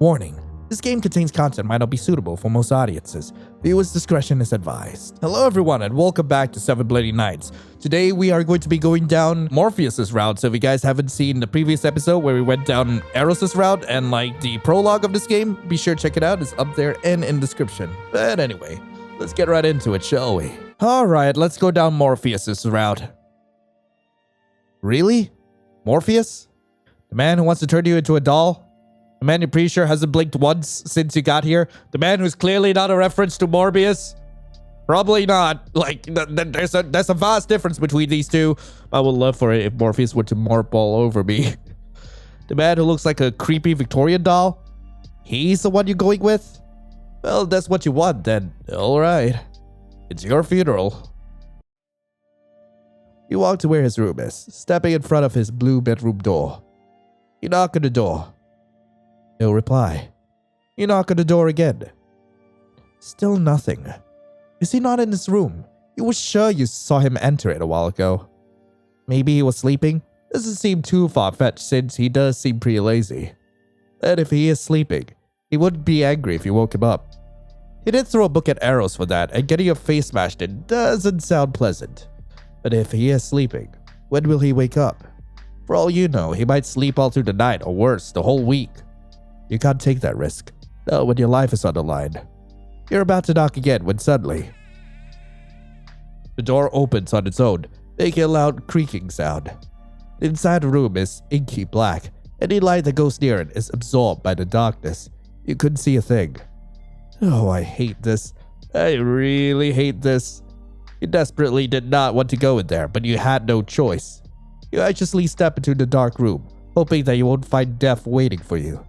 Warning. This game contains content might not be suitable for most audiences. Viewers' discretion is advised. Hello everyone and welcome back to 7 Bloody Nights. Today we are going to be going down Morpheus's route. So if you guys haven't seen the previous episode where we went down Aros's route and like the prologue of this game, be sure to check it out. It's up there and in the description. But anyway, let's get right into it, shall we? Alright, let's go down Morpheus's route. Really? Morpheus? The man who wants to turn you into a doll? The man you're pretty sure hasn't blinked once since you got here? The man who's clearly not a reference to Morpheus? Probably not. Like, there's a vast difference between these two. I would love for it if Morpheus were to morph all over me. The man who looks like a creepy Victorian doll? He's the one you're going with? Well, that's what you want then. Alright. It's your funeral. You walk to where his room is, stepping in front of his blue bedroom door. You knock on the door. No reply. You knock on the door again. Still nothing. Is he not in his room? You were sure you saw him enter it a while ago. Maybe he was sleeping? Doesn't seem too far-fetched since he does seem pretty lazy. And if he is sleeping, he wouldn't be angry if you woke him up. He did throw a book at Aros for that, and getting your face smashed in doesn't sound pleasant. But if he is sleeping, when will he wake up? For all you know, he might sleep all through the night, or worse, the whole week. You can't take that risk, not when your life is on the line. You're about to knock again when suddenly the door opens on its own, making a loud creaking sound. Inside the room is inky black. Any light that goes near it is absorbed by the darkness. You couldn't see a thing. Oh, I hate this. I really hate this. You desperately did not want to go in there, but you had no choice. You anxiously step into the dark room, hoping that you won't find death waiting for you.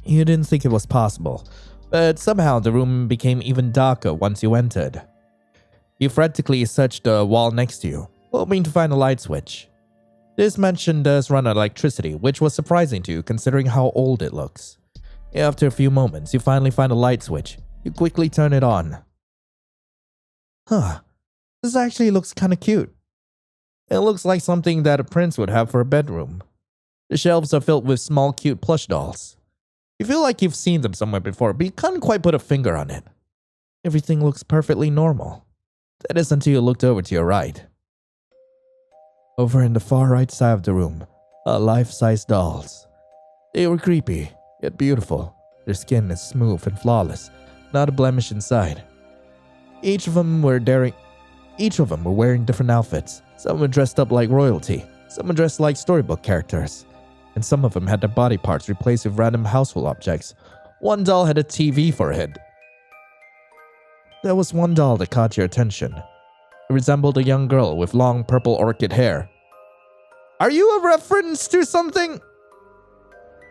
You didn't think it was possible, but somehow the room became even darker once you entered. You frantically searched the wall next to you, hoping to find a light switch. This mansion does run on electricity, which was surprising to you considering how old it looks. After a few moments, you finally find a light switch. You quickly turn it on. Huh, this actually looks kinda cute. It looks like something that a prince would have for a bedroom. The shelves are filled with small cute plush dolls. You feel like you've seen them somewhere before, but you can't quite put a finger on it. Everything looks perfectly normal. That is until you looked over to your right. Over in the far right side of the room are life-size dolls. They were creepy, yet beautiful. Their skin is smooth and flawless, not a blemish inside. Each of them were wearing different outfits. Some were dressed up like royalty, some were dressed like storybook characters, and some of them had their body parts replaced with random household objects. One doll had a TV for a head. There was one doll that caught your attention. It resembled a young girl with long purple orchid hair. Are you a reference to something?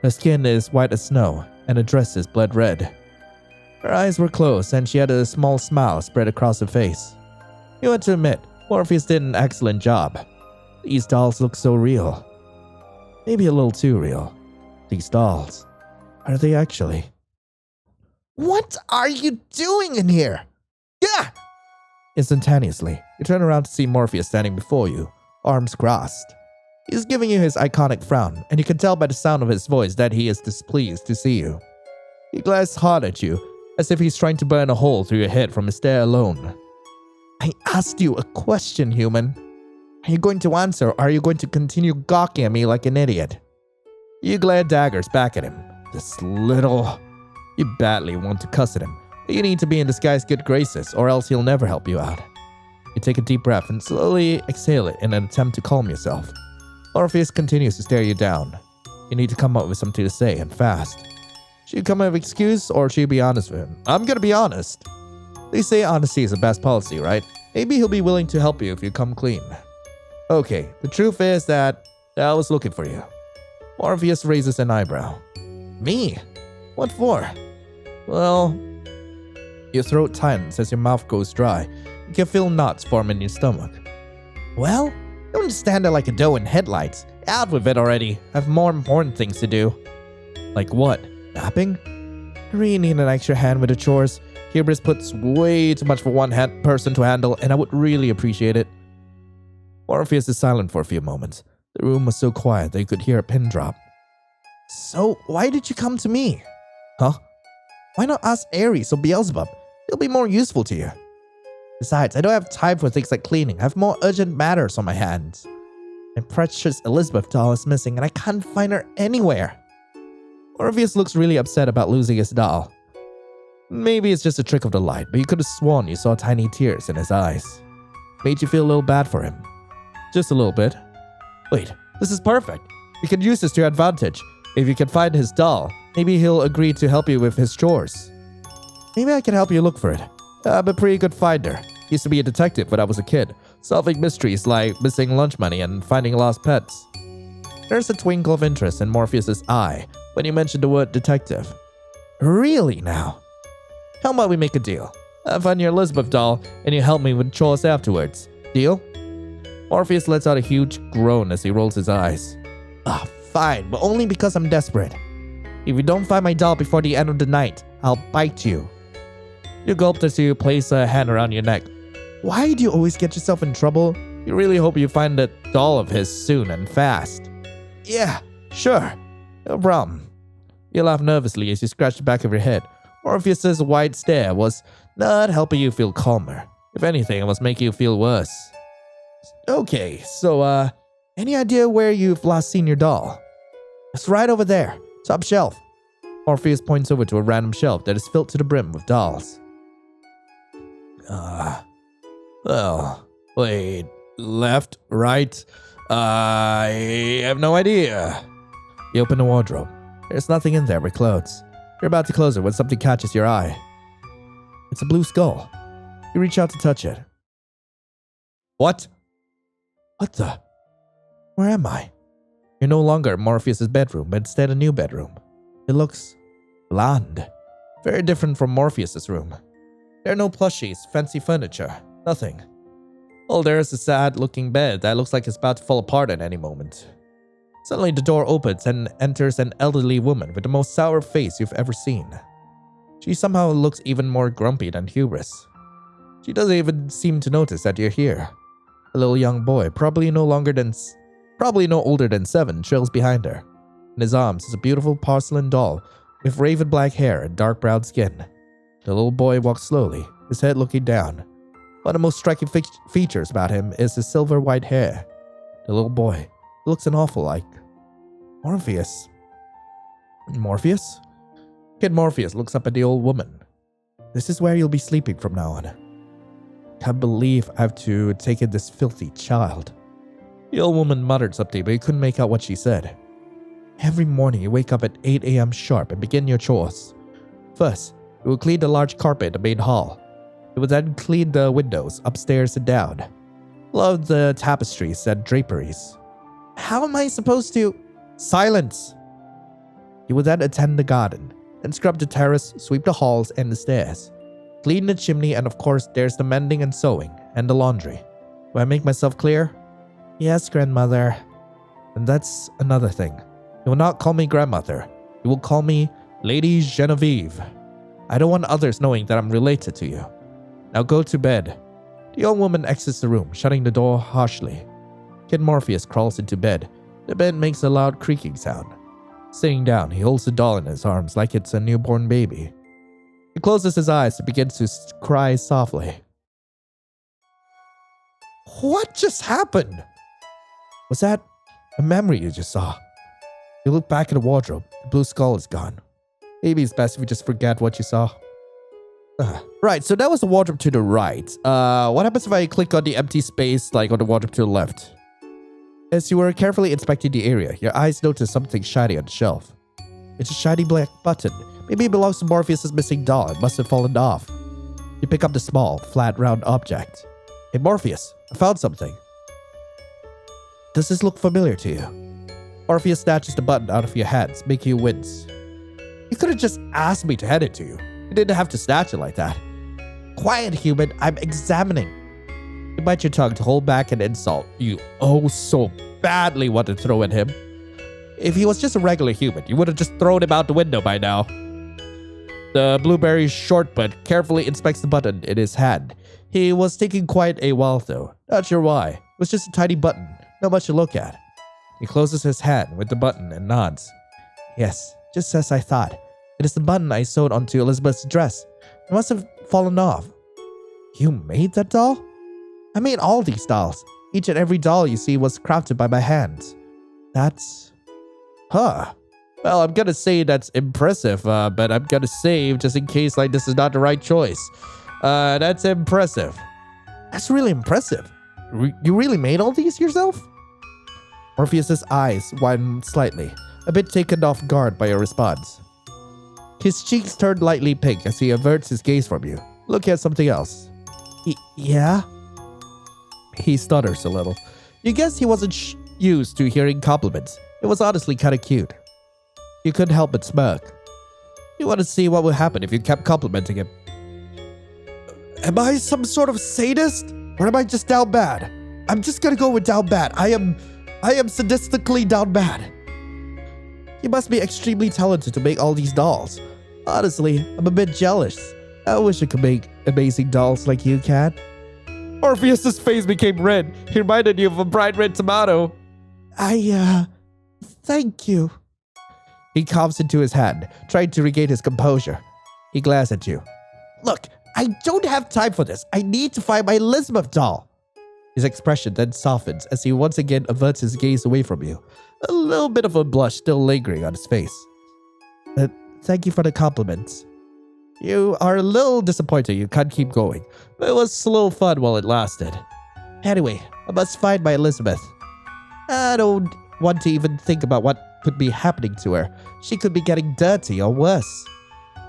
Her skin is white as snow, and her dress is blood red. Her eyes were closed, and she had a small smile spread across her face. You had to admit, Morpheus did an excellent job. These dolls look so real. Maybe a little too real. These dolls. Are they actually? What are you doing in here? Yeah! Instantaneously, you turn around to see Morpheus standing before you, arms crossed. He's giving you his iconic frown, and you can tell by the sound of his voice that he is displeased to see you. He glares hard at you, as if he's trying to burn a hole through your head from his stare alone. I asked you a question, human. Are you going to answer, or are you going to continue gawking at me like an idiot? You glare daggers back at him. You badly want to cuss at him, but you need to be in this guy's good graces, or else he'll never help you out. You take a deep breath and slowly exhale it in an attempt to calm yourself. Morpheus continues to stare you down. You need to come up with something to say, and fast. Should you come up with an excuse, or should you be honest with him? I'm gonna be honest. They say honesty is the best policy, right? Maybe he'll be willing to help you if you come clean. Okay, the truth is that I was looking for you. Morpheus raises an eyebrow. Me? What for? Well, your throat tightens as your mouth goes dry. You can feel knots form in your stomach. Well, don't stand there like a doe in headlights. Out with it already. I have more important things to do. Like what? Napping? I really need an extra hand with the chores. Hubris puts way too much for one person to handle, and I would really appreciate it. Morpheus is silent for a few moments. The room was so quiet that you could hear a pin drop. So, why did you come to me? Huh? Why not ask Ares or Beelzebub? He'll be more useful to you. Besides, I don't have time for things like cleaning. I have more urgent matters on my hands. My precious Elizabeth doll is missing and I can't find her anywhere. Morpheus looks really upset about losing his doll. Maybe it's just a trick of the light, but you could have sworn you saw tiny tears in his eyes. Made you feel a little bad for him. Just a little bit. Wait, this is perfect. You can use this to your advantage. If you can find his doll, maybe he'll agree to help you with his chores. Maybe I can help you look for it. I'm a pretty good finder. Used to be a detective when I was a kid, solving mysteries like missing lunch money and finding lost pets. There's a twinkle of interest in Morpheus's eye when you mentioned the word detective. Really now? How about we make a deal? I find your Elizabeth doll and you help me with chores afterwards. Deal? Morpheus lets out a huge groan as he rolls his eyes. Fine, but only because I'm desperate. If you don't find my doll before the end of the night, I'll bite you. You gulped as you place a hand around your neck. Why do you always get yourself in trouble? You really hope you find that doll of his soon and fast. Yeah, sure. No problem. You laugh nervously as you scratch the back of your head. Morpheus's wide stare was not helping you feel calmer. If anything, it was making you feel worse. Okay, so, any idea where you've last seen your doll? It's right over there, top shelf. Morpheus points over to a random shelf that is filled to the brim with dolls. Well, wait, left, right? I have no idea. You open the wardrobe. There's nothing in there but clothes. You're about to close it when something catches your eye. It's a blue skull. You reach out to touch it. What? What the? Where am I? You're no longer in Morpheus' bedroom, but instead a new bedroom. It looks bland. Very different from Morpheus' room. There are no plushies, fancy furniture, nothing. All there is a sad-looking bed that looks like it's about to fall apart at any moment. Suddenly the door opens and enters an elderly woman with the most sour face you've ever seen. She somehow looks even more grumpy than Hubris. She doesn't even seem to notice that you're here. A little young boy, probably no older than 7, trails behind her. In his arms is a beautiful porcelain doll with raven black hair and dark brown skin. The little boy walks slowly, his head looking down. One of the most striking features about him is his silver white hair. The little boy looks an awful like Morpheus. Morpheus? Kid Morpheus looks up at the old woman. This is where you'll be sleeping from now on. Can't believe I have to take in this filthy child. The old woman muttered something, but you couldn't make out what she said. Every morning you wake up at 8 a.m. sharp and begin your chores. First, you will clean the large carpet in the main hall. You will then clean the windows upstairs and down. Love the tapestries and draperies. How am I supposed to? Silence! You will then attend the garden, then scrub the terrace, sweep the halls and the stairs. Clean the chimney, and of course there's the mending and sewing, and the laundry. Do I make myself clear? Yes, grandmother. And that's another thing. You will not call me grandmother. You will call me Lady Genevieve. I don't want others knowing that I'm related to you. Now go to bed. The old woman exits the room, shutting the door harshly. Kid Morpheus crawls into bed. The bed makes a loud creaking sound. Sitting down, he holds the doll in his arms like it's a newborn baby. He closes his eyes and begins to cry softly. What just happened? Was that a memory you just saw? You look back at the wardrobe. The blue skull is gone. Maybe it's best if you just forget what you saw. Right, so that was the wardrobe to the right. What happens if I click on the empty space, like on the wardrobe to the left? As you were carefully inspecting the area, your eyes noticed something shiny on the shelf. It's a shiny black button. Maybe it belongs to Morpheus' missing doll and must have fallen off. You pick up the small, flat, round object. Hey Morpheus, I found something. Does this look familiar to you? Morpheus snatches the button out of your hands, making you wince. You could have just asked me to hand it to you. You didn't have to snatch it like that. Quiet, human, I'm examining. You bite your tongue to hold back an insult you oh so badly want to throw at him. If he was just a regular human, you would have just thrown him out the window by now. The blueberry shortbut carefully inspects the button in his hand. He was taking quite a while though. Not sure why. It was just a tiny button, not much to look at. He closes his hand with the button and nods. Yes, just as I thought. It is the button I sewed onto Elizabeth's dress. It must have fallen off. You made that doll? I made all these dolls. Each and every doll you see was crafted by my hands. That's... Huh. Well, I'm gonna say that's impressive, but I'm gonna save just in case like this is not the right choice. That's impressive. That's really impressive. You really made all these yourself? Morpheus's eyes widened slightly, a bit taken off guard by your response. His cheeks turned lightly pink as he averts his gaze from you, looking at something else. Yeah? He stutters a little. You guess he wasn't used to hearing compliments. It was honestly kinda cute. You couldn't help but smirk. You wanted to see what would happen if you kept complimenting him. Am I some sort of sadist? Or am I just down bad? I'm just gonna go with down bad. I am sadistically down bad. You must be extremely talented to make all these dolls. Honestly, I'm a bit jealous. I wish I could make amazing dolls like you can. Morpheus's face became red. He reminded you of a bright red tomato. Thank you. He coughs into his hand, trying to regain his composure. He glares at you. Look, I don't have time for this. I need to find my Elizabeth doll. His expression then softens as he once again averts his gaze away from you, a little bit of a blush still lingering on his face. Thank you for the compliments. You are a little disappointed you can't keep going, but it was a little fun while it lasted. Anyway, I must find my Elizabeth. I don't want to even think about what could be happening to her. She could be getting dirty or worse.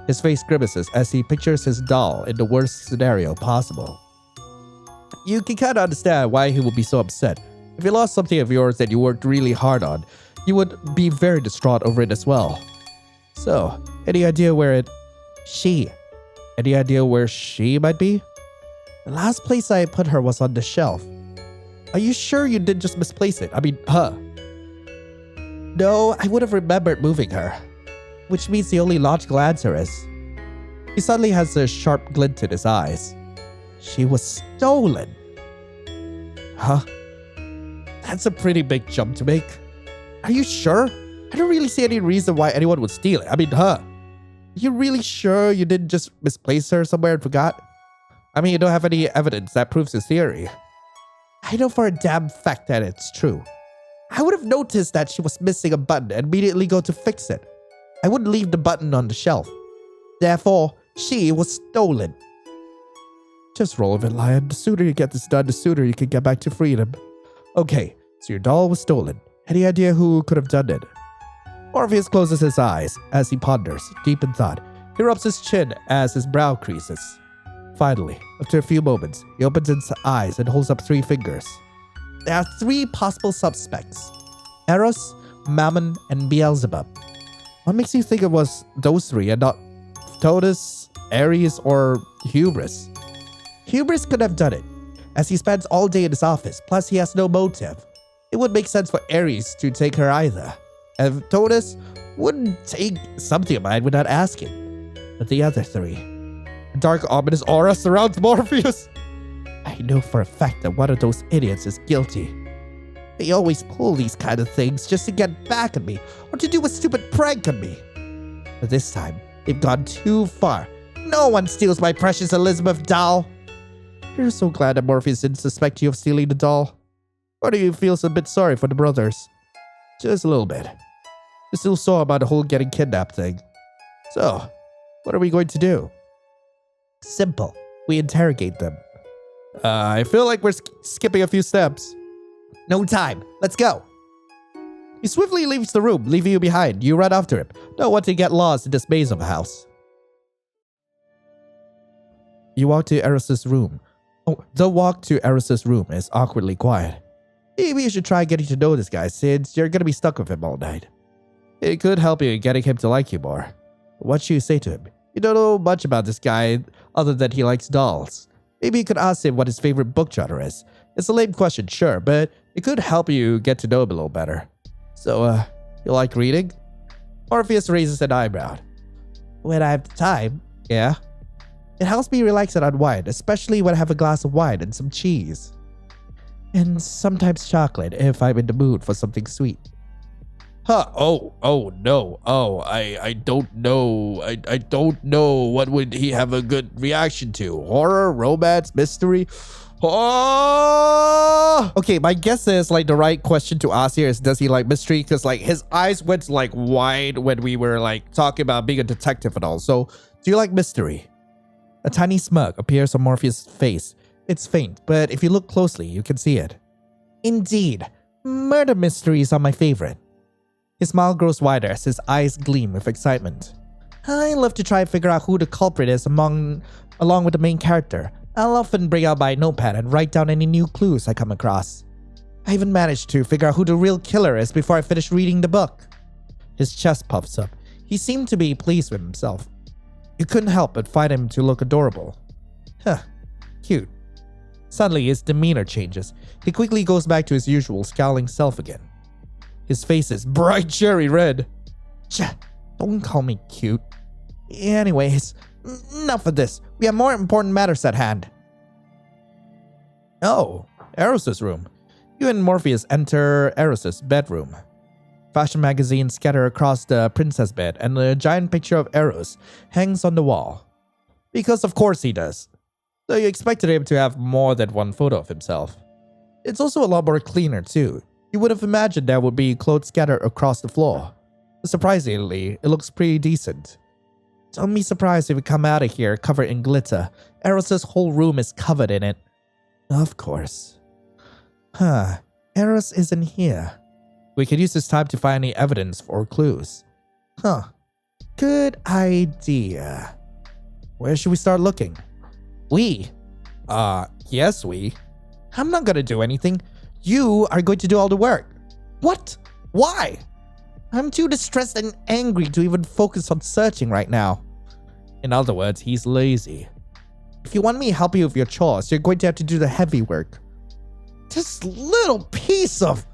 His face grimaces as he pictures his doll in the worst scenario possible. You can kind of understand why he would be so upset. If you lost something of yours that you worked really hard on, you would be very distraught over it as well. So, any idea where she might be? The last place I put her was on the shelf. Are you sure you didn't just misplace it? I mean, her. No, I would have remembered moving her. Which means the only logical answer is... He suddenly has a sharp glint in his eyes. She was stolen. Huh? That's a pretty big jump to make. Are you sure? I don't really see any reason why anyone would steal it. I mean, her. Are you really sure you didn't just misplace her somewhere and forgot? I mean, you don't have any evidence that proves his theory. I know for a damn fact that it's true. I would have noticed that she was missing a button and immediately go to fix it. I wouldn't leave the button on the shelf. Therefore, she was stolen. Just roll with it, Lion. The sooner you get this done, the sooner you can get back to freedom. Okay, so your doll was stolen. Any idea who could have done it? Morpheus closes his eyes as he ponders, deep in thought. He rubs his chin as his brow creases. Finally, after a few moments, he opens his eyes and holds up 3 fingers. There are 3 possible suspects. Aros, Mammon, and Beelzebub. What makes you think it was those 3 and not Totus, Ares, or Hubris? Hubris could have done it, as he spends all day in his office, plus he has no motive. It would make sense for Ares to take her either. And Totus wouldn't take something of mine without asking. But the other 3. A dark, ominous aura surrounds Morpheus. I know for a fact that one of those idiots is guilty. They always pull these kind of things just to get back at me or to do a stupid prank on me. But this time, they've gone too far. No one steals my precious Elizabeth doll. You're so glad that Morpheus didn't suspect you of stealing the doll. Or do you feel a bit sorry for the brothers? Just a little bit. You're still sore about the whole getting kidnapped thing. So, what are we going to do? Simple. We interrogate them. I feel like we're skipping a few steps. No time. Let's go. He swiftly leaves the room, leaving you behind. You run after him, not wanting to get lost in this maze of a house. You walk to Eros's room. The walk to Eros's room is awkwardly quiet. Maybe you should try getting to know this guy since you're gonna be stuck with him all night. It could help you in getting him to like you more. What should you say to him? You don't know much about this guy other than he likes dolls. Maybe you could ask him what his favorite book genre is. It's a lame question, sure, but it could help you get to know him a little better. So, you like reading? Morpheus raises an eyebrow. When I have the time, yeah. It helps me relax and unwind, especially when I have a glass of wine and some cheese. And sometimes chocolate if I'm in the mood for something sweet. Huh, oh no. Oh, I don't know. I don't know. What would he have a good reaction to? Horror, romance, mystery? Oh! Okay, my guess is like the right question to ask here is, does he like mystery? Because like his eyes went like wide when we were like talking about being a detective and all. So, do you like mystery? A tiny smirk appears on Morpheus' face. It's faint, but if you look closely, you can see it. Indeed, murder mysteries are my favorite. His smile grows wider as his eyes gleam with excitement. I love to try and figure out who the culprit is along with the main character. I'll often bring out my notepad and write down any new clues I come across. I even managed to figure out who the real killer is before I finish reading the book. His chest puffs up. He seemed to be pleased with himself. You couldn't help but find him to look adorable. Huh, cute. Suddenly, his demeanor changes. He quickly goes back to his usual scowling self again. His face is bright cherry red. Don't call me cute. Anyways, enough of this. We have more important matters at hand. Oh, Aros' room. You and Morpheus enter Aros' bedroom. Fashion magazines scatter across the princess bed, and a giant picture of Aros hangs on the wall. Because of course he does. So you expected him to have more than one photo of himself. It's also a lot more cleaner too. You would have imagined there would be clothes scattered across the floor. Surprisingly, it looks pretty decent. Don't be surprised if we come out of here covered in glitter. Aros' whole room is covered in it. Of course. Aros isn't here. We could use this time to find any evidence or clues. Good idea. Where should we start looking? We? Yes, we. I'm not gonna do anything. You are going to do all the work. What? Why? I'm too distressed and angry to even focus on searching right now. In other words, he's lazy. If you want me to help you with your chores, you're going to have to do the heavy work. This little piece of...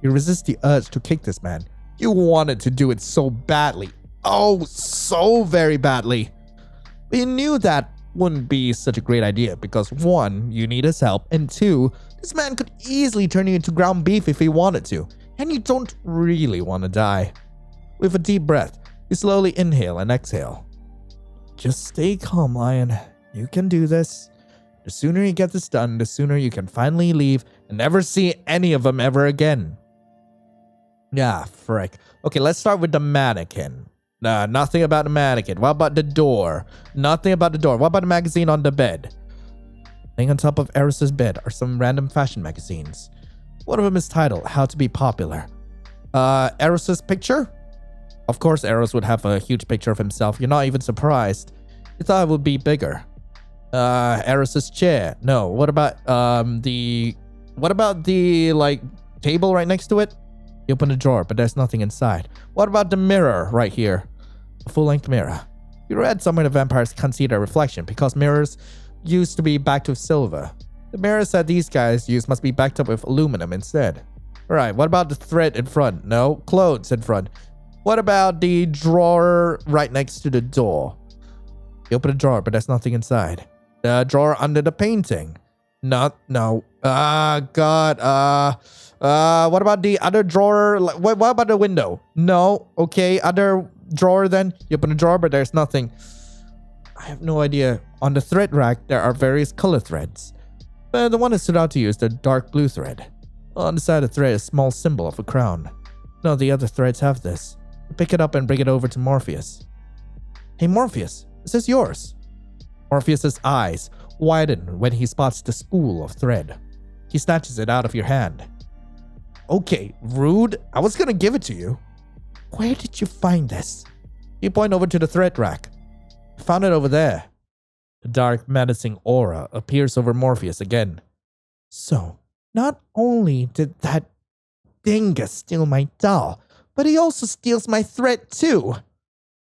You resist the urge to kick this man. You wanted to do it so badly. Oh, so very badly. But you knew that wouldn't be such a great idea because 1, you need his help, and 2, this man could easily turn you into ground beef if he wanted to, and you don't really want to die. With a deep breath, you slowly inhale and exhale. Just stay calm, Lion. You can do this. The sooner you get this done, the sooner you can finally leave and never see any of them ever again. Yeah, frick. Okay, let's start with the mannequin. Nothing about the mannequin. What about the door? Nothing about the door. What about the magazine on the bed? Laying on top of Aros' bed are some random fashion magazines. One of them is titled How to Be Popular. Aros' picture? Of course Aros would have a huge picture of himself. You're not even surprised. You thought it would be bigger. Aros' chair. No. What about the like table right next to it? You open the drawer, but there's nothing inside. What about the mirror right here? A full-length mirror. You read somewhere the vampires can't see their reflection because mirrors used to be backed with silver. The mirrors that these guys use must be backed up with aluminum instead. Alright, what about the thread in front? No, clothes in front. What about the drawer right next to the door? You open the drawer, but there's nothing inside. The drawer under the painting. No. God. What about the other drawer? What about the window? No. Okay, other drawer then. You open the drawer, but there's nothing. I have no idea. On the thread rack, there are various color threads. But the one that stood out to you is the dark blue thread. On the side of the thread is a small symbol of a crown. None of the other threads have this. You pick it up and bring it over to Morpheus. Hey Morpheus, is this yours? Morpheus' eyes widen when he spots the spool of thread. He snatches it out of your hand. Okay, rude. I was gonna give it to you. Where did you find this? You point over to the thread rack. I found it over there. The dark, menacing aura appears over Morpheus again. So, not only did that dingus steal my doll, but he also steals my thread too.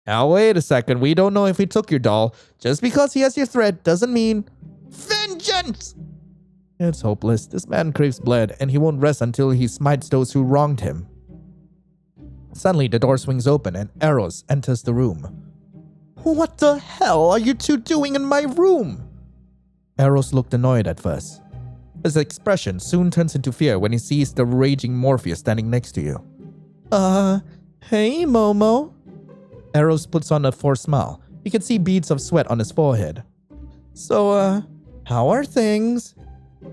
Now wait a second, we don't know if he took your doll. Just because he has your thread doesn't mean... Vengeance! It's hopeless. This man craves blood, and he won't rest until he smites those who wronged him. Suddenly, the door swings open, and Aros enters the room. What the hell are you two doing in my room? Aros looked annoyed at first. His expression soon turns into fear when he sees the raging Morpheus standing next to you. Hey, Momo. Aros puts on a forced smile. You can see beads of sweat on his forehead. So, how are things?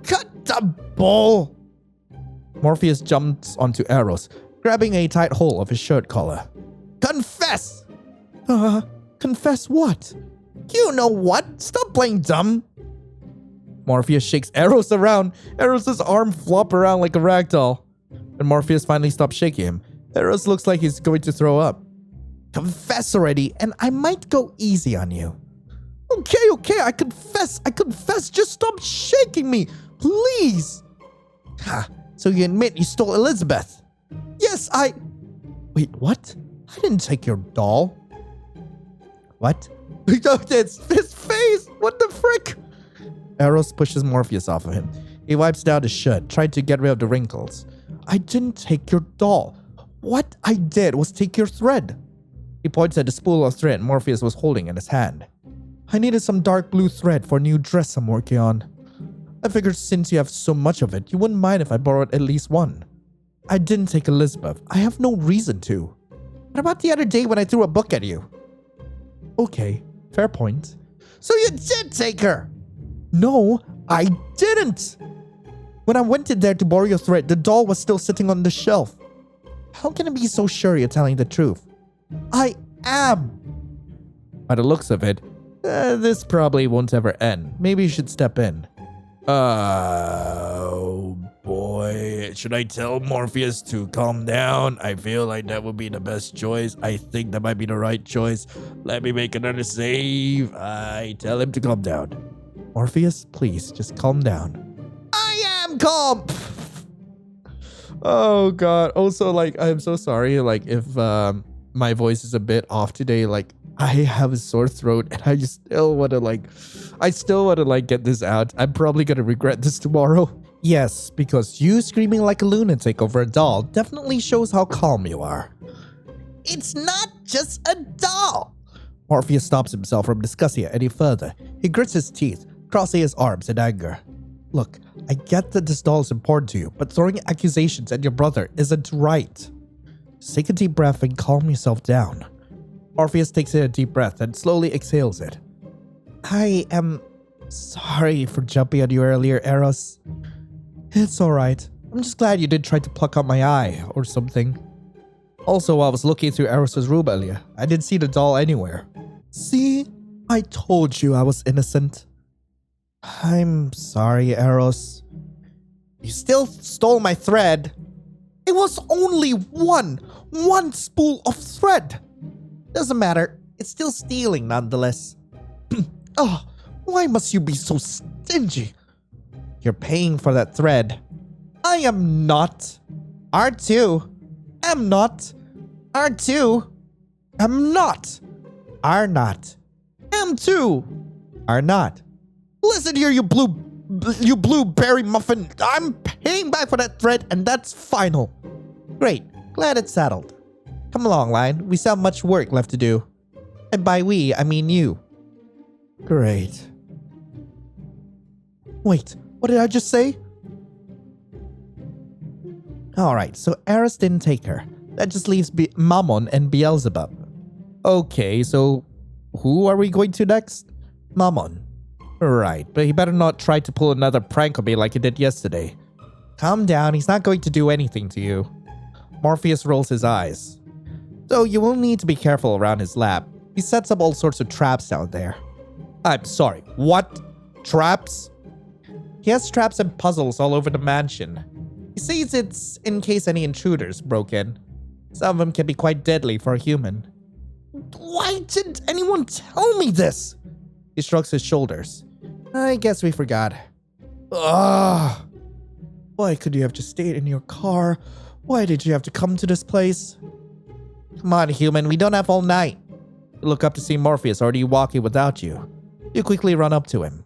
Cut the bull! Morpheus jumps onto Aros, grabbing a tight hold of his shirt collar. Confess! Confess what? You know what? Stop playing dumb! Morpheus shakes Aros around. Aros' arm flop around like a ragdoll. When Morpheus finally stops shaking him, Aros looks like he's going to throw up. Confess already, and I might go easy on you. Okay, I confess. Just stop shaking me, please. Ha, so you admit you stole Elizabeth? Yes, Wait, what? I didn't take your doll. What? It's his face! What the frick? Aros pushes Morpheus off of him. He wipes down his shirt, trying to get rid of the wrinkles. I didn't take your doll. What I did was take your thread. He points at the spool of thread Morpheus was holding in his hand. I needed some dark blue thread for a new dress I'm working on. I figured since you have so much of it, you wouldn't mind if I borrowed at least one. I didn't take Elizabeth. I have no reason to. What about the other day when I threw a book at you? Okay, fair point. So you did take her? No, I didn't. When I went in there to borrow your thread, the doll was still sitting on the shelf. How can I be so sure you're telling the truth? I am. By the looks of it, this probably won't ever end. Maybe you should step in. Oh boy. Should I tell Morpheus to calm down? I feel like that would be the best choice. I think that might be the right choice. Let me make another save. I tell him to calm down. Morpheus, please, just calm down. I am calm! Oh god. Also, like, I'm so sorry. Like, if my voice is a bit off today, like, I have a sore throat and I still want to get this out. I'm probably going to regret this tomorrow. Yes, because you screaming like a lunatic over a doll definitely shows how calm you are. It's not just a doll. Morpheus stops himself from discussing it any further. He grits his teeth, crossing his arms in anger. Look, I get that this doll is important to you, but throwing accusations at your brother isn't right. Just take a deep breath and calm yourself down. Morpheus takes in a deep breath and slowly exhales it. I am sorry for jumping on you earlier, Aros. It's alright. I'm just glad you didn't try to pluck out my eye or something. Also, while I was looking through Eros' room earlier, I didn't see the doll anywhere. See? I told you I was innocent. I'm sorry, Aros. You still stole my thread. It was only one spool of thread. Doesn't matter. It's still stealing nonetheless. Oh, why must you be so stingy? You're paying for that thread. I am not. R2. Am not. R2. Am not. Are not. M2. Are not. Listen here, you blueberry muffin. I'm paying back for that thread and that's final. Great. Glad it's settled. Come along, Lion. We still have much work left to do. And by we, I mean you. Great. Wait, what did I just say? Alright, so Aros didn't take her. That just leaves Mammon and Beelzebub. Okay, so who are we going to next? Mammon. Right, but he better not try to pull another prank on me like he did yesterday. Calm down, he's not going to do anything to you. Morpheus rolls his eyes. So you will need to be careful around his lab. He sets up all sorts of traps down there. I'm sorry, what? Traps? He has traps and puzzles all over the mansion. He says it's in case any intruders broke in. Some of them can be quite deadly for a human. Why didn't anyone tell me this? He shrugs his shoulders. I guess we forgot. Ugh. Why could you have just stayed in your car? Why did you have to come to this place? Come on, human, we don't have all night. You look up to see Morpheus already walking without you. You quickly run up to him.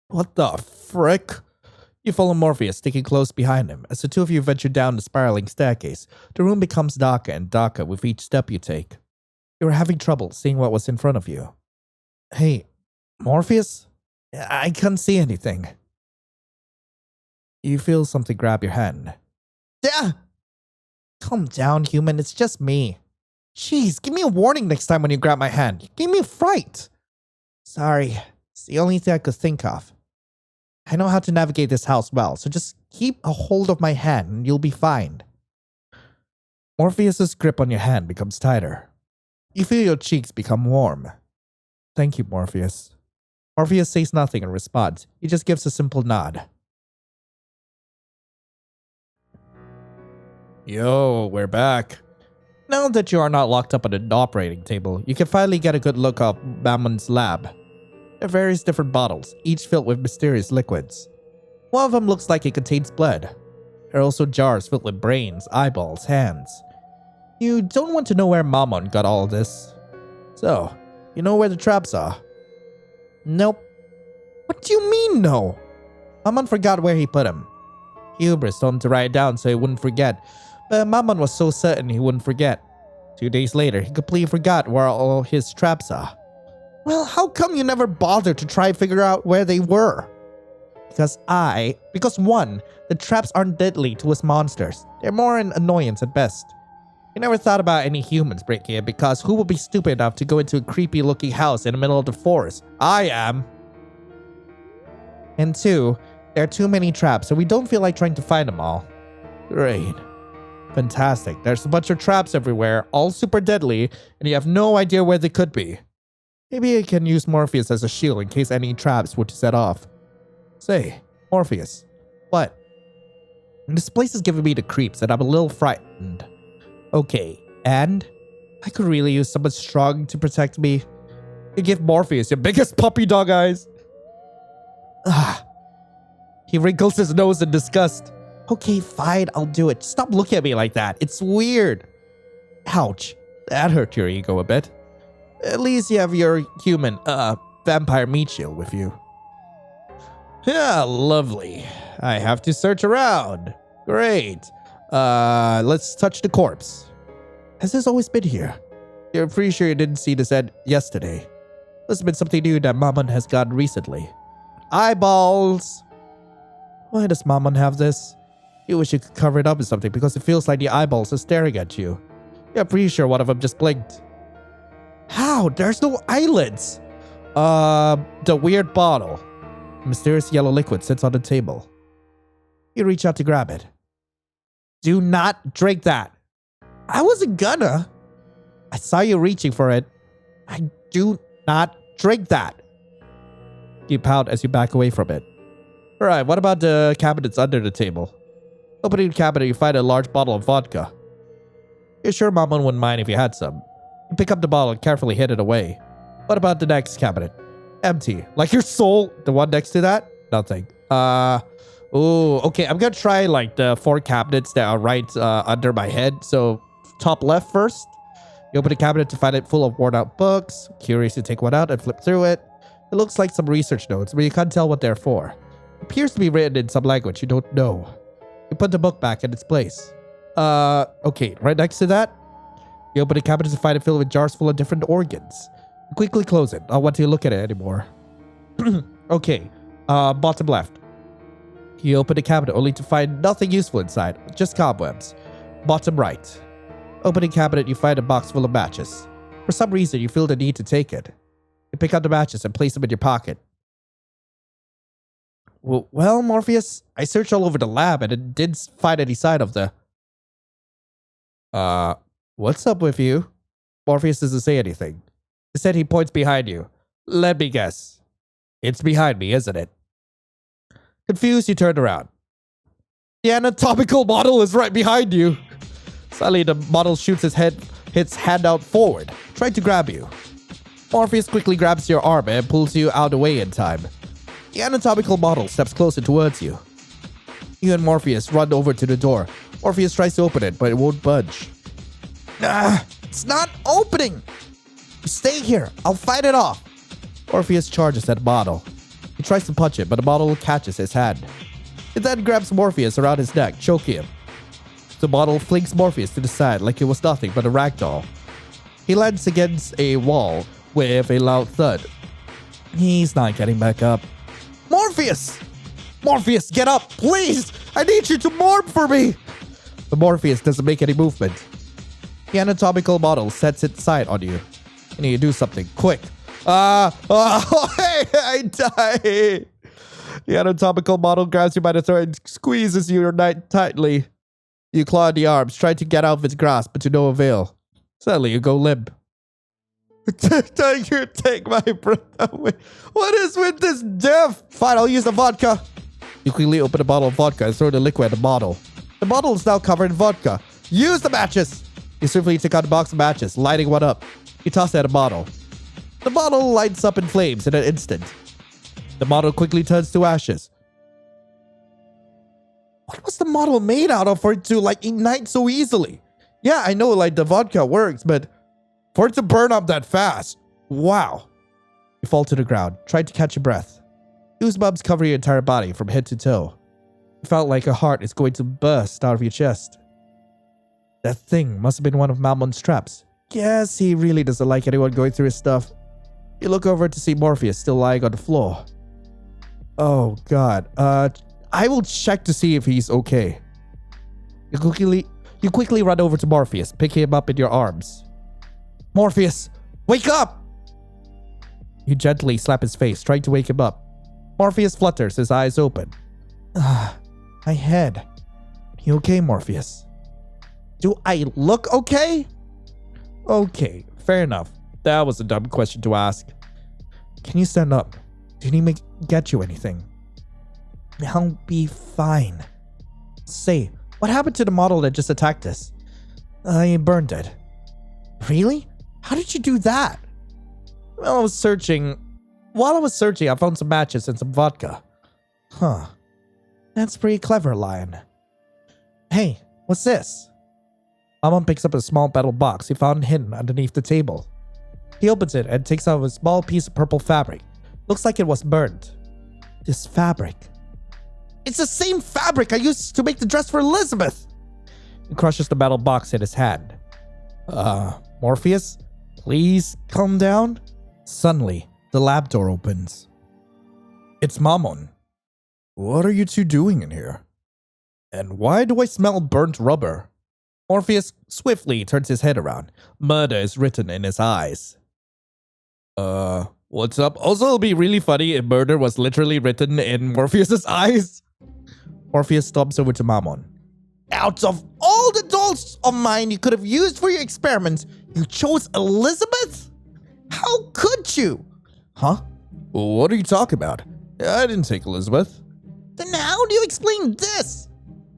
What the frick? You follow Morpheus, sticking close behind him. As the two of you venture down the spiraling staircase, the room becomes darker and darker with each step you take. You were having trouble seeing what was in front of you. Hey, Morpheus? I can't see anything. You feel something grab your hand. Calm down, human. It's just me. Jeez, give me a warning next time when you grab my hand. You gave me a fright. Sorry. It's the only thing I could think of. I know how to navigate this house well, so just keep a hold of my hand and you'll be fine. Morpheus's grip on your hand becomes tighter. You feel your cheeks become warm. Thank you, Morpheus. Morpheus says nothing in response. He just gives a simple nod. Yo, we're back. Now that you are not locked up at an operating table, you can finally get a good look at Mammon's lab. There are various different bottles, each filled with mysterious liquids. One of them looks like it contains blood. There are also jars filled with brains, eyeballs, hands. You don't want to know where Mammon got all of this. So, you know where the traps are? Nope. What do you mean, no? Mammon forgot where he put them. Hubris told him to write it down so he wouldn't forget, but Mammon was so certain he wouldn't forget. 2 days later, he completely forgot where all his traps are. Well, how come you never bothered to try and figure out where they were? Because one, the traps aren't deadly to us monsters. They're more an annoyance at best. You never thought about any humans breaking it because who would be stupid enough to go into a creepy looking house in the middle of the forest? I am. And 2, there are too many traps, so we don't feel like trying to find them all. Great. Fantastic. There's a bunch of traps everywhere, all super deadly, and you have no idea where they could be. Maybe I can use Morpheus as a shield in case any traps were to set off. Say, Morpheus, what? This place is giving me the creeps and I'm a little frightened. Okay, and? I could really use someone strong to protect me. You give Morpheus your biggest puppy dog eyes. He wrinkles his nose in disgust. Okay, fine, I'll do it. Stop looking at me like that. It's weird. Ouch. That hurt your ego a bit. At least you have your human, vampire meat shield with you. Yeah, lovely. I have to search around. Great. Let's touch the corpse. Has this always been here? You're pretty sure you didn't see this end yesterday. Must have been something new that Mammon has gotten recently. Eyeballs! Why does Mammon have this? You wish you could cover it up with something because it feels like the eyeballs are staring at you. You're pretty sure one of them just blinked. How? There's no eyelids! The weird bottle. A mysterious yellow liquid sits on the table. You reach out to grab it. Do not drink that. I wasn't gonna. I saw you reaching for it. I do not drink that. You pout as you back away from it. Alright, what about the cabinets under the table? Opening the cabinet, you find a large bottle of vodka. You're sure Mammon wouldn't mind if you had some. You pick up the bottle and carefully hid it away. What about the next cabinet? Empty. Like your soul. The one next to that? Nothing. Ooh, okay. I'm gonna try like the 4 cabinets that are right under my head. So top left first. You open the cabinet to find it full of worn out books. Curious to take one out and flip through it. It looks like some research notes, but you can't tell what they're for. It appears to be written in some language you don't know. You put the book back in its place. Okay, right next to that. You open the cabinet to find it filled with jars full of different organs. You quickly close it. I don't want you to look at it anymore. Okay, bottom left. You open the cabinet only to find nothing useful inside, just cobwebs. Bottom right. Opening cabinet, you find a box full of matches. For some reason, you feel the need to take it. You pick up the matches and place them in your pocket. Well, Morpheus, I searched all over the lab and didn't find any sign of the... What's up with you? Morpheus doesn't say anything. Instead, he points behind you. Let me guess. It's behind me, isn't it? Confused, you turn around. The anatomical model is right behind you. Suddenly, the model shoots its hand out forward, trying to grab you. Morpheus quickly grabs your arm and pulls you out of the way in time. The anatomical model steps closer towards you. You and Morpheus run over to the door. Morpheus tries to open it, but it won't budge. It's not opening! Stay here, I'll fight it off. Morpheus charges at the model. He tries to punch it, but the model catches his hand. It then grabs Morpheus around his neck, choking him. The model flings Morpheus to the side like it was nothing but a ragdoll. He lands against a wall with a loud thud. He's not getting back up. Morpheus! Morpheus, get up, please! I need you to morph for me! but Morpheus doesn't make any movement. The anatomical model sets its sight on you. You need to do something, quick. Hey, I die. The anatomical model grabs you by the throat and squeezes you tightly. You claw in the arms, trying to get out of its grasp, but to no avail. Suddenly, you go limp. Take my breath away. What is with this death? Fine, I'll use the vodka. You quickly open a bottle of vodka and throw the liquid at the bottle. The bottle is now covered in vodka. Use the matches. You swiftly take out the box of matches, lighting one up. You toss it at a bottle. The bottle lights up in flames in an instant. The model quickly turns to ashes. What was the model made out of for it to ignite so easily? Yeah, I know the vodka works, but for it to burn up that fast. Wow. You fall to the ground, trying to catch your breath. Goosebumps cover your entire body from head to toe. You felt like a heart is going to burst out of your chest. That thing must have been one of Mammon's traps. Guess he really doesn't like anyone going through his stuff. You look over to see Morpheus still lying on the floor. Oh god. I will check to see if he's okay. You quickly run over to Morpheus, picking him up in your arms. Morpheus, wake up! You gently slap his face, trying to wake him up. Morpheus flutters, his eyes open. My head. You okay, Morpheus? Do I look okay? Okay, fair enough. That was a dumb question to ask. Can you stand up? Do you need me to get you anything? I'll be fine. Say, what happened to the model that just attacked us? I burned it. Really? How did you do that? While I was searching, I found some matches and some vodka. Huh. That's pretty clever, Lion. Hey, what's this? Mammon picks up a small metal box he found hidden underneath the table. He opens it and takes out a small piece of purple fabric. Looks like it was burned. This fabric. It's the same fabric I used to make the dress for Elizabeth! He crushes the metal box in his hand. Morpheus? Please calm down? Suddenly, the lab door opens. It's Mammon. What are you two doing in here? And why do I smell burnt rubber? Morpheus swiftly turns his head around. Murder is written in his eyes. What's up? Also, it'll be really funny if murder was literally written in Morpheus's eyes. Morpheus stomps over to Mammon. Out of all the dolls of mine you could have used for your experiments, you chose Elizabeth? How could you? Huh? What are you talking about? I didn't take Elizabeth. Then how do you explain this?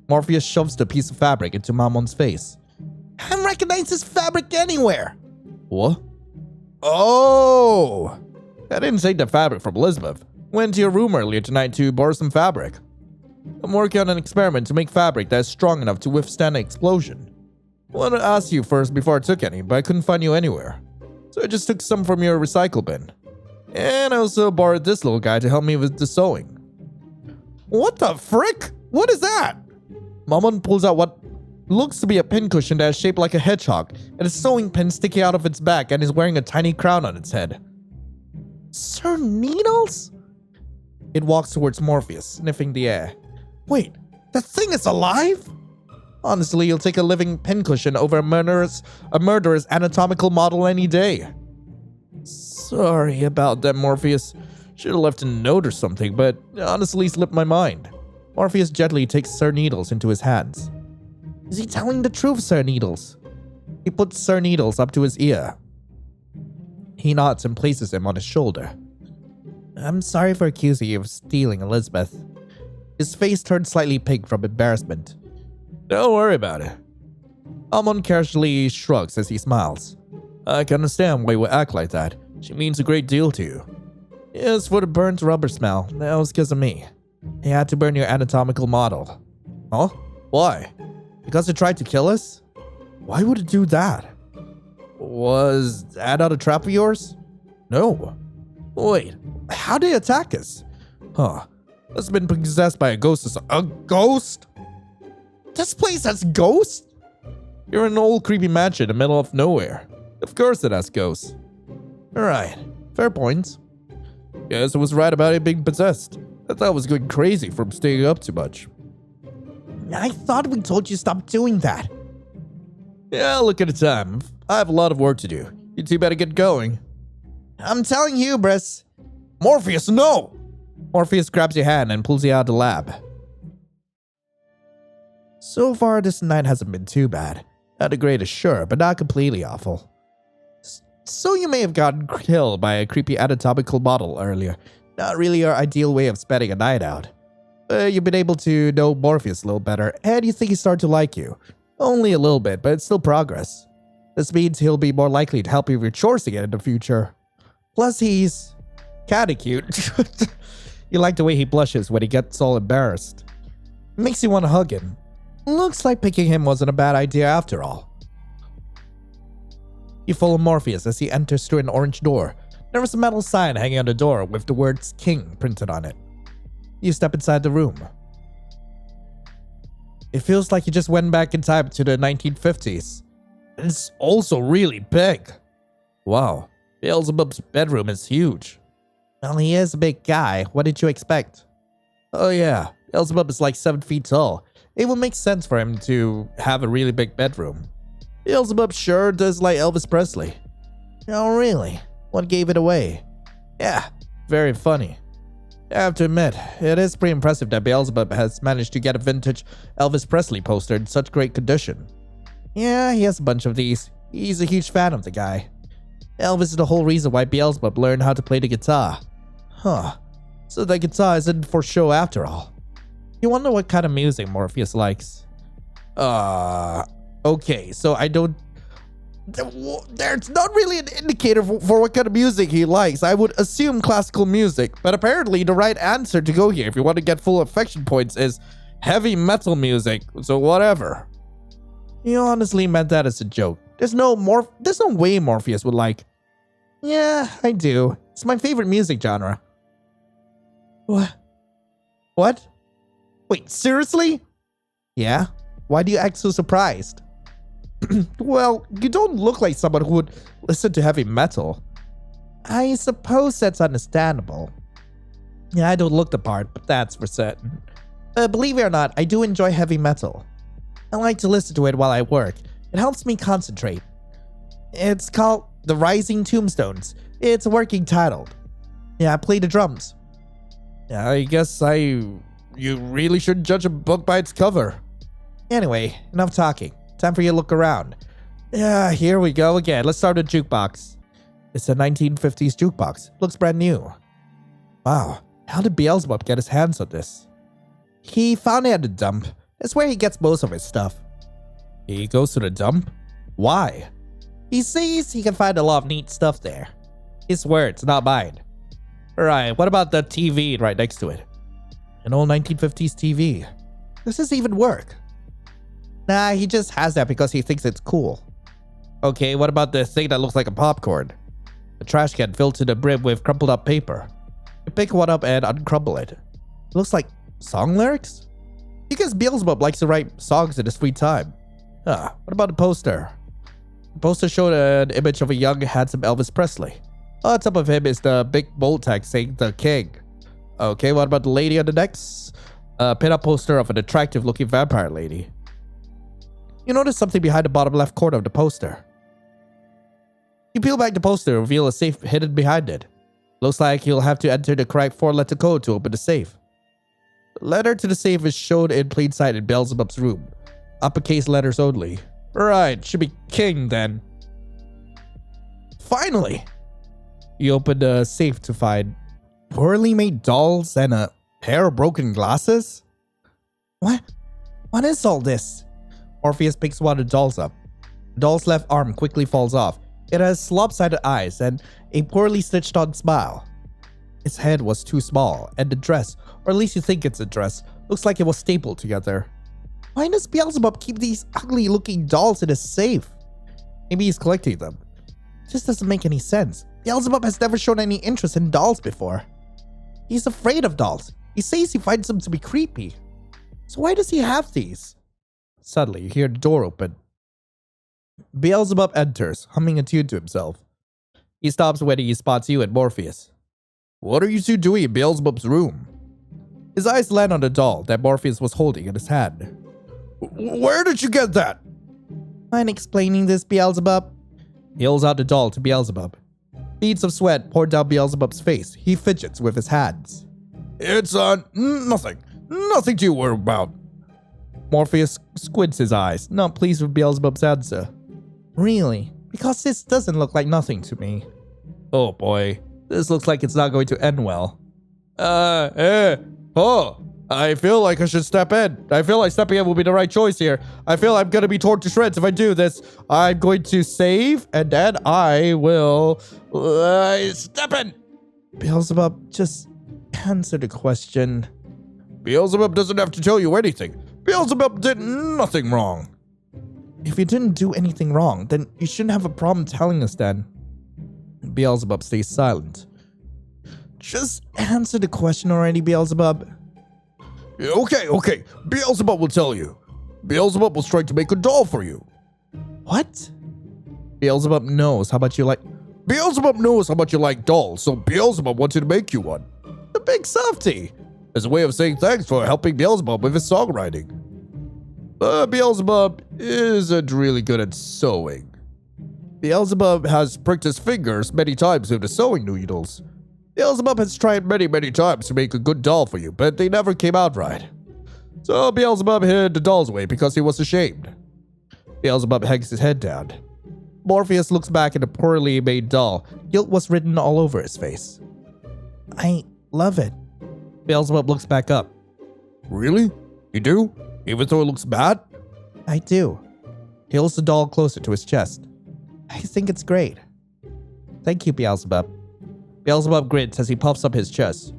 Morpheus shoves the piece of fabric into Mammon's face. I don't recognize this fabric anywhere. What? Oh! I didn't take the fabric from Elizabeth. Went to your room earlier tonight to borrow some fabric. I'm working on an experiment to make fabric that is strong enough to withstand an explosion. I wanted to ask you first before I took any, but I couldn't find you anywhere. So I just took some from your recycle bin. And I also borrowed this little guy to help me with the sewing. What the frick? What is that? Mammon pulls out what looks to be a pincushion that is shaped like a hedgehog and a sewing pin sticking out of its back and is wearing a tiny crown on its head. Sir Needles? It walks towards Morpheus, sniffing the air. Wait, that thing is alive? Honestly, you'll take a living pincushion over a murderer's anatomical model any day. Sorry about that, Morpheus. Should have left a note or something, but honestly slipped my mind. Morpheus gently takes Sir Needles into his hands. Is he telling the truth, Sir Needles? He puts Sir Needles up to his ear. He nods and places him on his shoulder. I'm sorry for accusing you of stealing Elizabeth. His face turned slightly pink from embarrassment. Don't worry about it. Mammon casually shrugs as he smiles. I can understand why you would act like that. She means a great deal to you. As for the burnt rubber smell, that was because of me. He had to burn your anatomical model. Huh? Why? Because it tried to kill us? Why would it do that? Was that not a trap of yours? No. Wait, how did it attack us? Huh. Must have been possessed by a ghost or something. A ghost? This place has ghosts? You're in an old creepy mansion in the middle of nowhere. Of course it has ghosts. Alright, fair point. Guess I was right about it being possessed. I thought I was going crazy from staying up too much. I thought we told you to stop doing that. Yeah, look at the time. I have a lot of work to do. You two better get going. I'm telling you, Briss. Morpheus, no! Morpheus grabs your hand and pulls you out of the lab. So far, this night hasn't been too bad. Not the greatest, sure, but not completely awful. So you may have gotten killed by a creepy anatomical model earlier. Not really our ideal way of spending a night out. You've been able to know Morpheus a little better, and you think he's starting to like you. Only a little bit, but it's still progress. This means he'll be more likely to help you with your chores again in the future. Plus, he's kinda cute. You like the way he blushes when he gets all embarrassed. Makes you want to hug him. Looks like picking him wasn't a bad idea after all. You follow Morpheus as he enters through an orange door. There was a metal sign hanging on the door with the words King printed on it. You step inside the room. It feels like you just went back in time to the 1950s. It's also really big. Wow, Beelzebub's bedroom is huge. Well, he is a big guy. What did you expect? Oh yeah, Beelzebub is like 7 feet tall. It would make sense for him to have a really big bedroom. Beelzebub sure does like Elvis Presley. Oh really? What gave it away? Yeah, very funny. I have to admit, it is pretty impressive that Beelzebub has managed to get a vintage Elvis Presley poster in such great condition. Yeah, he has a bunch of these. He's a huge fan of the guy. Elvis is the whole reason why Beelzebub learned how to play the guitar. Huh. So the guitar isn't for show after all. You wonder what kind of music Morpheus likes. Okay, so I don't... There's not really an indicator for what kind of music he likes. I would assume classical music, but apparently the right answer to go here if you want to get full affection points is heavy metal music, so whatever. You honestly meant that as a joke. There's no way Morpheus would like. Yeah, I do. It's my favorite music genre. What? Wait, seriously? Yeah? Why do you act so surprised? Well, you don't look like someone who would listen to heavy metal. I suppose that's understandable. Yeah, I don't look the part, but that's for certain. Believe it or not, I do enjoy heavy metal. I like to listen to it while I work. It helps me concentrate. It's called The Rising Tombstones. It's a working title. Yeah, I play the drums. Yeah, I guess you really shouldn't judge a book by its cover. Anyway, enough talking. Time for you to look around. Yeah, here we go again. Let's start with the jukebox. It's a 1950s jukebox. Looks brand new. Wow, how did Beelzebub get his hands on this? He found it at the dump. That's where he gets most of his stuff. He goes to the dump? Why? He says he can find a lot of neat stuff there. His words, not mine. Alright, what about the TV right next to it? An old 1950s TV. Does this even work? Nah, he just has that because he thinks it's cool. Okay, what about the thing that looks like a popcorn? A trash can filled to the brim with crumpled up paper. You pick one up and uncrumble it. It looks like song lyrics? Because Beelzebub likes to write songs in his free time. What about the poster? The poster showed an image of a young, handsome Elvis Presley. On top of him is the big bold text saying The King. Okay, what about the lady on the next? A pin-up poster of an attractive-looking vampire lady. You notice something behind the bottom left corner of the poster. You peel back the poster and reveal a safe hidden behind it. Looks like you'll have to enter the correct 4-letter code to open the safe. The letter to the safe is shown in plain sight in Beelzebub's room. Uppercase letters only. Right, should be King then. Finally! You open the safe to find poorly made dolls and a pair of broken glasses? What? What is all this? Morpheus picks one of the dolls up. The doll's left arm quickly falls off. It has lopsided eyes and a poorly stitched on smile. Its head was too small, and the dress, or at least you think it's a dress, looks like it was stapled together. Why does Beelzebub keep these ugly looking dolls in his safe? Maybe he's collecting them. It just doesn't make any sense. Beelzebub has never shown any interest in dolls before. He's afraid of dolls. He says he finds them to be creepy. So why does he have these? Suddenly, you hear the door open. Beelzebub enters, humming a tune to himself. He stops when he spots you and Morpheus. What are you two doing in Beelzebub's room? His eyes land on the doll that Morpheus was holding in his hand. Where did you get that? Mind explaining this, Beelzebub? He holds out the doll to Beelzebub. Beads of sweat pour down Beelzebub's face. He fidgets with his hands. It's, nothing. Nothing to worry about. Morpheus squints his eyes, not pleased with Beelzebub's answer. Really? Because this doesn't look like nothing to me. Oh boy, this looks like it's not going to end well. I feel like I should step in. I feel like stepping in will be the right choice here. I feel I'm gonna be torn to shreds if I do this. I'm going to save, and then I will step in. Beelzebub, just answer the question. Beelzebub doesn't have to tell you anything. Beelzebub did nothing wrong. If you didn't do anything wrong, then you shouldn't have a problem telling us then. Beelzebub stays silent. Just answer the question already, Beelzebub. Okay. Beelzebub will tell you. Beelzebub was trying to make a doll for you. What? Beelzebub knows how much you like... Beelzebub knows how much you like dolls, so Beelzebub wanted to make you one. The big softy. As a way of saying thanks for helping Beelzebub with his songwriting. Beelzebub isn't really good at sewing. Beelzebub has pricked his fingers many times with the sewing needles. Beelzebub has tried many times to make a good doll for you, but they never came out right. So Beelzebub hid the dolls away because he was ashamed. Beelzebub hangs his head down. Morpheus looks back at the poorly made doll. Guilt was written all over his face. I love it. Beelzebub looks back up. Really? You do? Even though it looks bad? I do. He holds the doll closer to his chest. I think it's great. Thank you, Beelzebub. Beelzebub grins as he puffs up his chest.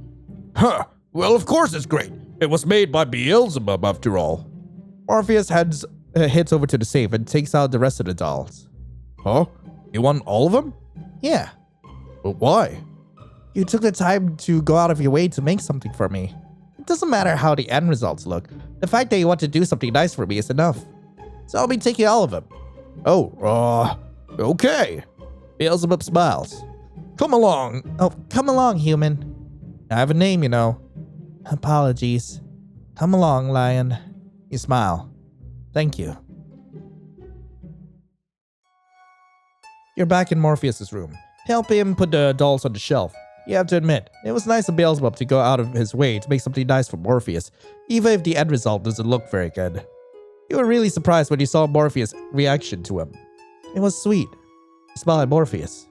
Huh, well of course it's great. It was made by Beelzebub after all. Morpheus heads over to the safe and takes out the rest of the dolls. Huh? You want all of them? Yeah. But why? You took the time to go out of your way to make something for me. It doesn't matter how the end results look. The fact that you want to do something nice for me is enough. So I'll be taking all of them. Oh, okay. Beelzebub smiles. Come along. Oh, come along, human. I have a name, you know. Apologies. Come along, lion. You smile. Thank you. You're back in Morpheus's room. Help him put the dolls on the shelf. You have to admit, it was nice of Beelzebub to go out of his way to make something nice for Morpheus, even if the end result doesn't look very good. You were really surprised when you saw Morpheus' reaction to him. It was sweet. You smiled at Morpheus.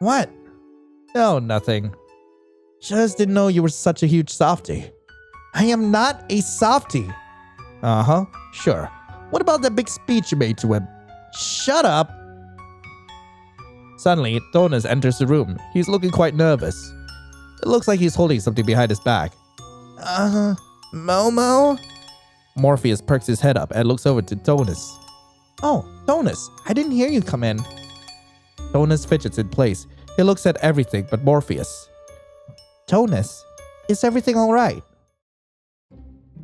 What? No, nothing. Just didn't know you were such a huge softie. I am not a softie. Uh-huh, sure. What about that big speech you made to him? Shut up. Suddenly, Donas enters the room. He's looking quite nervous. It looks like he's holding something behind his back. Momo? Morpheus perks his head up and looks over to Donas. Oh, Donas, I didn't hear you come in. Donas fidgets in place. He looks at everything but Morpheus. Donas, is everything alright?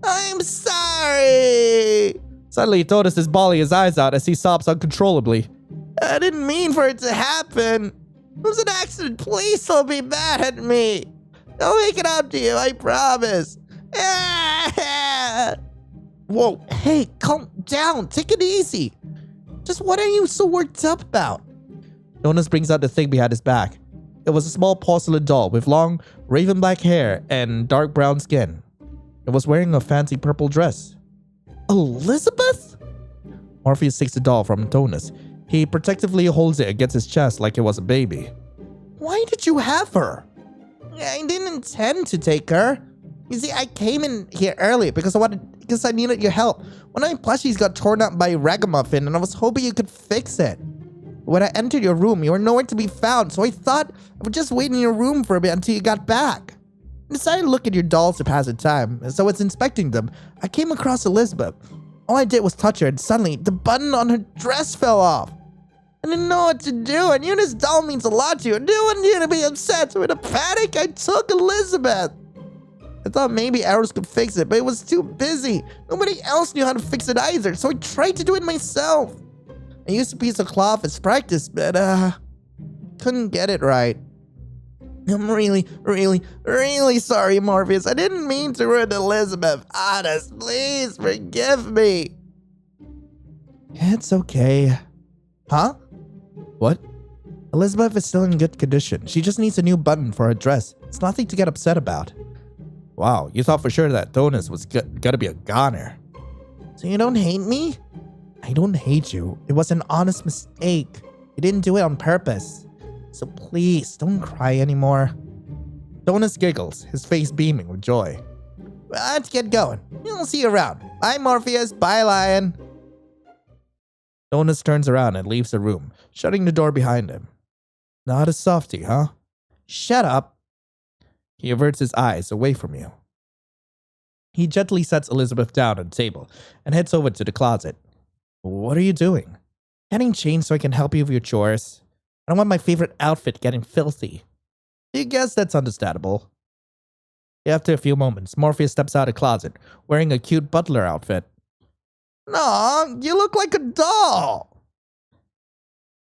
I'm sorry! Suddenly, Donas is bawling his eyes out as he sobs uncontrollably. I didn't mean for it to happen. It was an accident. Please don't be mad at me. I'll make it up to you, I promise. Whoa, hey, calm down. Take it easy. Just what are you so worked up about? Donas brings out the thing behind his back. It was a small porcelain doll with long, raven black hair and dark brown skin. It was wearing a fancy purple dress. Elizabeth? Morpheus takes the doll from Donas. He protectively holds it against his chest like it was a baby. Why did you have her? I didn't intend to take her. You see, I came in here earlier because I needed your help. One of my plushies got torn up by Ragamuffin and I was hoping you could fix it. When I entered your room, you were nowhere to be found, so I thought I would just wait in your room for a bit until you got back. I decided to look at your dolls to pass the time, and so I was inspecting them. I came across Elizabeth. All I did was touch her, and suddenly, the button on her dress fell off. I didn't know what to do. I knew this doll means a lot to you. I didn't want you to be upset, so in a panic, I took Elizabeth. I thought maybe Aros could fix it, but it was too busy. Nobody else knew how to fix it either, so I tried to do it myself. I used a piece of cloth as practice, but couldn't get it right. I'm really sorry, Morpheus. I didn't mean to ruin Elizabeth. Honest, please forgive me. It's okay. Huh? What? Elizabeth is still in good condition. She just needs a new button for her dress. It's nothing to get upset about. Wow, you thought for sure that Donis was gonna be a goner. So you don't hate me? I don't hate you. It was an honest mistake. You didn't do it on purpose. So please, don't cry anymore. Donis giggles, his face beaming with joy. Let's get going. We'll see you around. Bye, Morpheus. Bye, Lion. Donis turns around and leaves the room, shutting the door behind him. Not a softie, huh? Shut up. He averts his eyes away from you. He gently sets Elizabeth down on the table and heads over to the closet. What are you doing? Getting changed so I can help you with your chores. I don't want my favorite outfit getting filthy. I guess that's understandable. After a few moments, Morpheus steps out of the closet, wearing a cute butler outfit. Aw, you look like a doll.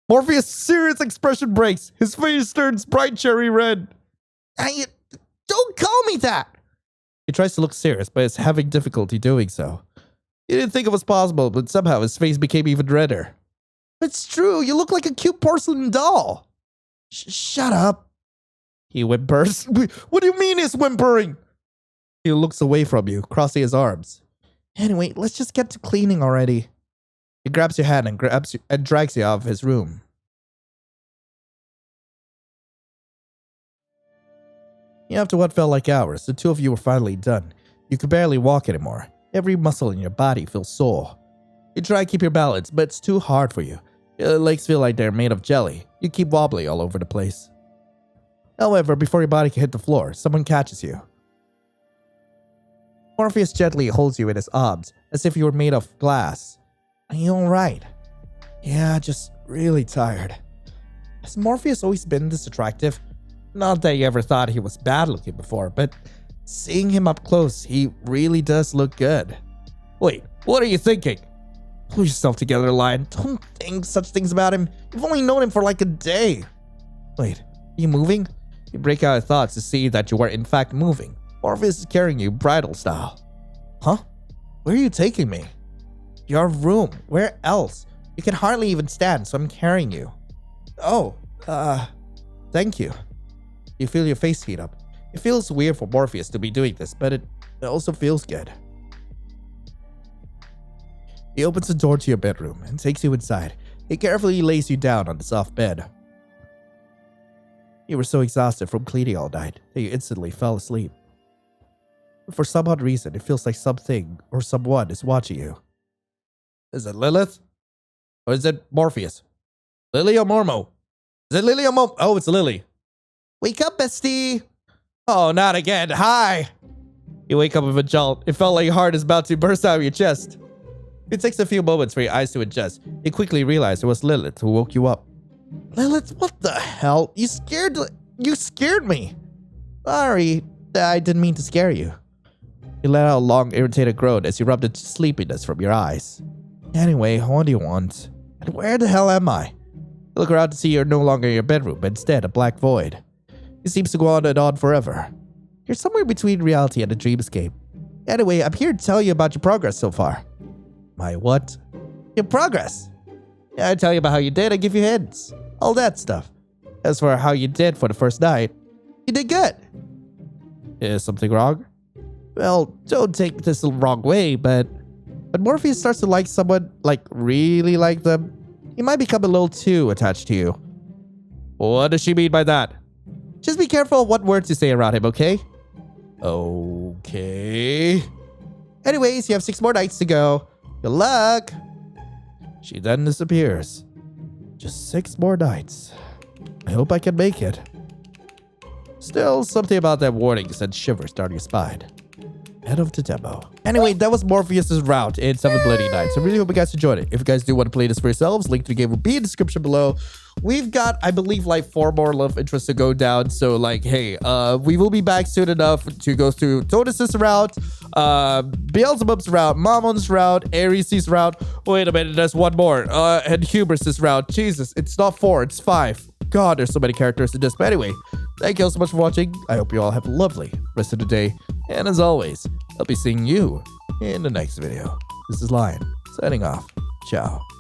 Morpheus' serious expression breaks. His face turns bright cherry red. Don't call me that. He tries to look serious, but is having difficulty doing so. He didn't think it was possible, but somehow his face became even redder. It's true, you look like a cute porcelain doll. Shut up. He whimpers. What do you mean he's whimpering? He looks away from you, crossing his arms. Anyway, let's just get to cleaning already. He grabs your hand and drags you out of his room. After what felt like hours, the two of you were finally done. You could barely walk anymore. Every muscle in your body feels sore. You try to keep your balance, but it's too hard for you. Your legs feel like they're made of jelly. You keep wobbling all over the place. However, before your body can hit the floor, someone catches you. Morpheus gently holds you in his arms, as if you were made of glass. Are you alright? Yeah, just really tired. Has Morpheus always been this attractive? Not that you ever thought he was bad looking before, but seeing him up close, he really does look good. Wait, what are you thinking? Pull yourself together, Lion. Don't think such things about him. You've only known him for like a day. Wait, are you moving? You break out of thoughts to see that you are in fact moving. Morpheus is carrying you bridal style. Huh? Where are you taking me? Your room. Where else? You can hardly even stand, so I'm carrying you. Oh, thank you. You feel your face heat up. It feels weird for Morpheus to be doing this, but it also feels good. He opens the door to your bedroom and takes you inside. He carefully lays you down on the soft bed. You were so exhausted from cleaning all night that you instantly fell asleep. For some odd reason, it feels like something or someone is watching you. Is it Lilith? Or is it Morpheus? Lily or Mormo? Is it Lily or Mormo? Oh, it's Lily. Wake up, bestie. Oh, not again. Hi. You wake up with a jolt. It felt like your heart is about to burst out of your chest. It takes a few moments for your eyes to adjust. You quickly realize it was Lilith who woke you up. Lilith, what the hell? You scared me. Sorry, I didn't mean to scare you. You let out a long, irritated groan as you rubbed the sleepiness from your eyes. Anyway, what do you want? And where the hell am I? You look around to see you're no longer in your bedroom, but instead a black void. It seems to go on and on forever. You're somewhere between reality and a dreamscape. Anyway, I'm here to tell you about your progress so far. My what? Your progress. I tell you about how you did, I give you hints. All that stuff. As for how you did for the first night, you did good. Is something wrong? Well, don't take this the wrong way, but Morpheus starts to like someone, like really like them, he might become a little too attached to you. What does she mean by that? Just be careful of what words you say around him, okay? Okay. Anyways, you have 6 more nights to go. Good luck. She then disappears. Just 6 more nights. I hope I can make it. Still, something about that warning sent shivers down your spine. Head of the demo. Anyway, that was Morpheus' route in 7 Bloody Nights. I really hope you guys enjoyed it. If you guys do want to play this for yourselves, link to the game will be in the description below. We've got, I believe, like 4 more love interests to go down. So, like, hey, we will be back soon enough to go through Tonis's route, Beelzebub's route, Mammon's route, Ares' route. Wait a minute, there's 1 more. And Hubris' route. Jesus, it's not 4, it's 5. God, there's so many characters in this. But anyway, thank you all so much for watching. I hope you all have a lovely rest of the day. And as always, I'll be seeing you in the next video. This is Lion, signing off. Ciao.